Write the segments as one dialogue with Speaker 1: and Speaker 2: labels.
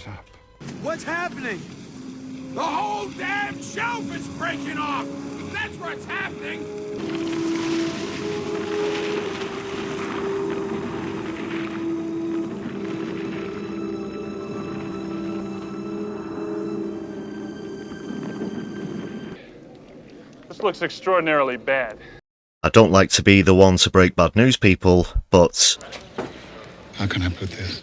Speaker 1: glacier's up.
Speaker 2: What's happening?
Speaker 3: The whole damn shelf is breaking off! That's what's happening!
Speaker 4: This looks extraordinarily bad.
Speaker 5: I don't like to be the one to break bad news, people, but
Speaker 1: How can I put this?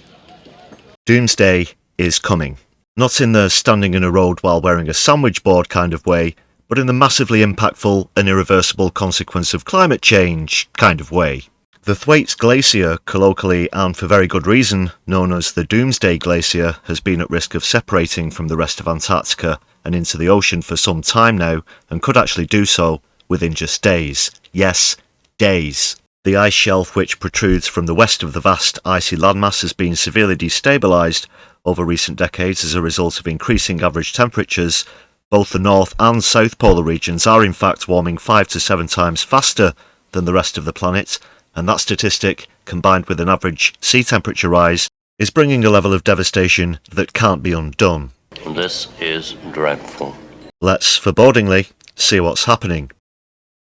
Speaker 5: Doomsday is coming. Not in the standing in a road while wearing a sandwich board kind of way, but in the massively impactful and irreversible consequence of climate change kind of way. The Thwaites Glacier, colloquially and for very good reason known as the Doomsday Glacier, has been at risk of separating from the rest of Antarctica and into the ocean for some time now, and could actually do so within just days. Yes, days. The ice shelf which protrudes from the west of the vast icy landmass has been severely destabilised over recent decades as a result of increasing average temperatures. Both the North and South Polar regions are in fact warming 5 to 7 times faster than the rest of the planet, and that statistic, combined with an average sea temperature rise, is bringing a level of devastation that can't be undone.
Speaker 6: This is dreadful.
Speaker 5: Let's forebodingly see what's happening.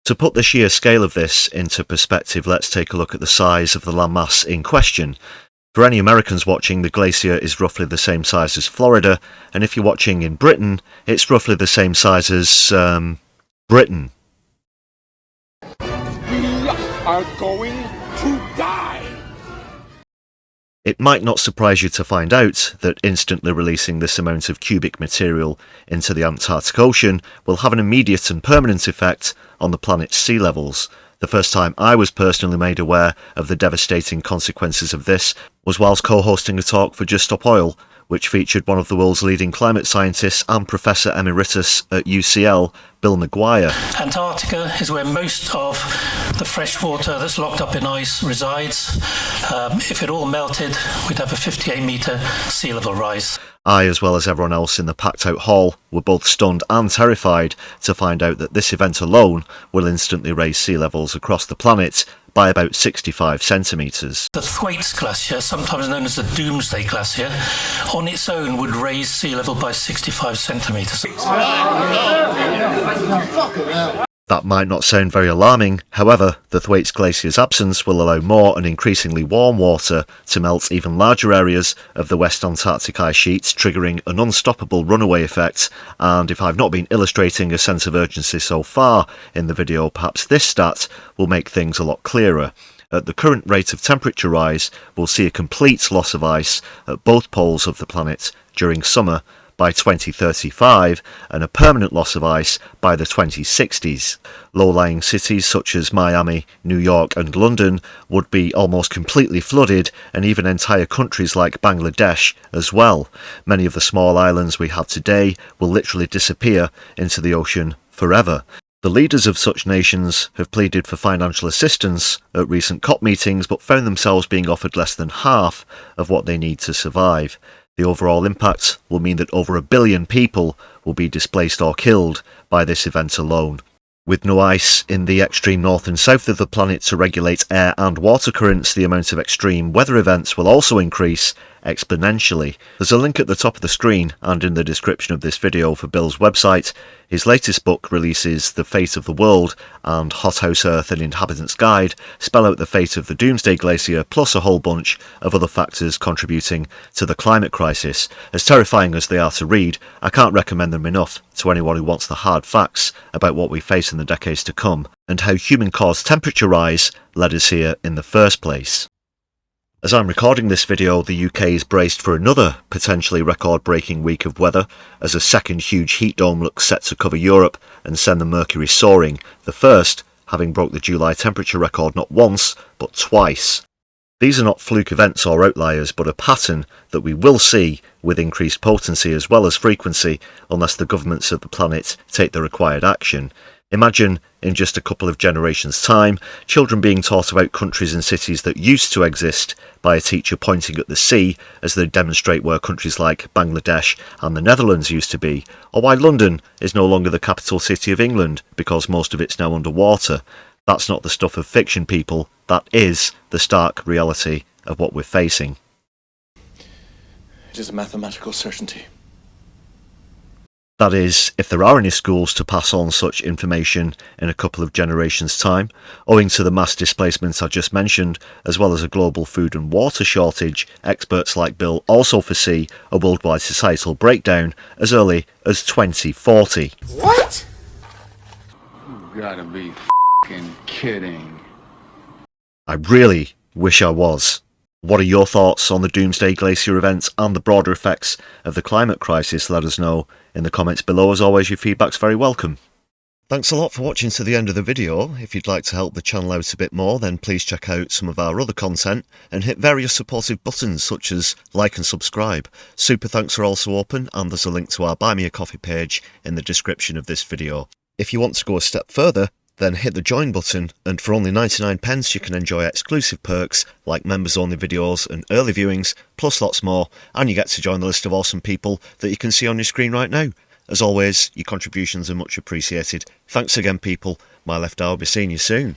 Speaker 5: To put the sheer scale of this into perspective, let's take a look at the size of the landmass in question. For any Americans watching, the glacier is roughly the same size as Florida, and if you're watching in Britain, it's roughly the same size as, Britain.
Speaker 3: We are going to die!
Speaker 5: It might not surprise you to find out that instantly releasing this amount of cubic material into the Antarctic Ocean will have an immediate and permanent effect on the planet's sea levels. The first time I was personally made aware of the devastating consequences of this was whilst co-hosting a talk for Just Stop Oil, which featured one of the world's leading climate scientists and Professor Emeritus at UCL, Bill Maguire.
Speaker 7: Antarctica is where most of the fresh water that's locked up in ice resides. If it all melted, we'd have a 58-metre sea level rise.
Speaker 5: I, as well as everyone else in the packed-out hall, were both stunned and terrified to find out that this event alone will instantly raise sea levels across the planet by about 65 centimetres.
Speaker 7: The Thwaites Glacier, sometimes known as the Doomsday Glacier, on its own would raise sea level by 65 centimetres.
Speaker 5: That might not sound very alarming, however, the Thwaites Glacier's absence will allow more and increasingly warm water to melt even larger areas of the West Antarctic ice sheets, triggering an unstoppable runaway effect. And if I've not been illustrating a sense of urgency so far in the video, perhaps this stat will make things a lot clearer. At the current rate of temperature rise, we'll see a complete loss of ice at both poles of the planet during summer by 2035, and a permanent loss of ice by the 2060s. Low-lying cities such as Miami, New York and London would be almost completely flooded, and even entire countries like Bangladesh as well. Many of the small islands we have today will literally disappear into the ocean forever. The leaders of such nations have pleaded for financial assistance at recent COP meetings, but found themselves being offered less than half of what they need to survive. The overall impact will mean that over 1 billion people will be displaced or killed by this event alone. With no ice in the extreme north and south of the planet to regulate air and water currents, the amount of extreme weather events will also increase exponentially. There's a link at the top of the screen and in the description of this video for Bill's website. His latest book releases The Fate of the World and Hothouse Earth, an Inhabitant's Guide spell out the fate of the Doomsday Glacier, plus a whole bunch of other factors contributing to the climate crisis. As terrifying as they are to read, I can't recommend them enough to anyone who wants the hard facts about what we face in the decades to come, and how human-caused temperature rise led us here in the first place. As I'm recording this video, the UK is braced for another potentially record-breaking week of weather, as a second huge heat dome looks set to cover Europe and send the mercury soaring, the first having broke the July temperature record not once, but twice. These are not fluke events or outliers, but a pattern that we will see with increased potency as well as frequency, unless the governments of the planet take the required action. Imagine, in just a couple of generations' time, children being taught about countries and cities that used to exist by a teacher pointing at the sea as they demonstrate where countries like Bangladesh and the Netherlands used to be, or why London is no longer the capital city of England because most of it's now underwater. That's not the stuff of fiction, people. That is the stark reality of what we're facing.
Speaker 2: It is a mathematical certainty.
Speaker 5: That is, if there are any schools to pass on such information in a couple of generations' time, owing to the mass displacement I just mentioned, as well as a global food and water shortage, experts like Bill also foresee a worldwide societal breakdown as early as 2040.
Speaker 1: What? You gotta be f***ing kidding.
Speaker 5: I really wish I was. What are your thoughts on the Doomsday Glacier event and the broader effects of the climate crisis? Let us know in the comments below. As always, your feedback's very welcome. Thanks a lot for watching to the end of the video. If you'd like to help the channel out a bit more, then please check out some of our other content and hit various supportive buttons such as like and subscribe. Super thanks are also open, and there's a link to our Buy Me a Coffee page in the description of this video. If you want to go a step further, then hit the join button, and for only 99p you can enjoy exclusive perks like members only videos and early viewings, plus lots more, and you get to join the list of awesome people that you can see on your screen right now. As always, your contributions are much appreciated. Thanks again people, my left eye will be seeing you soon.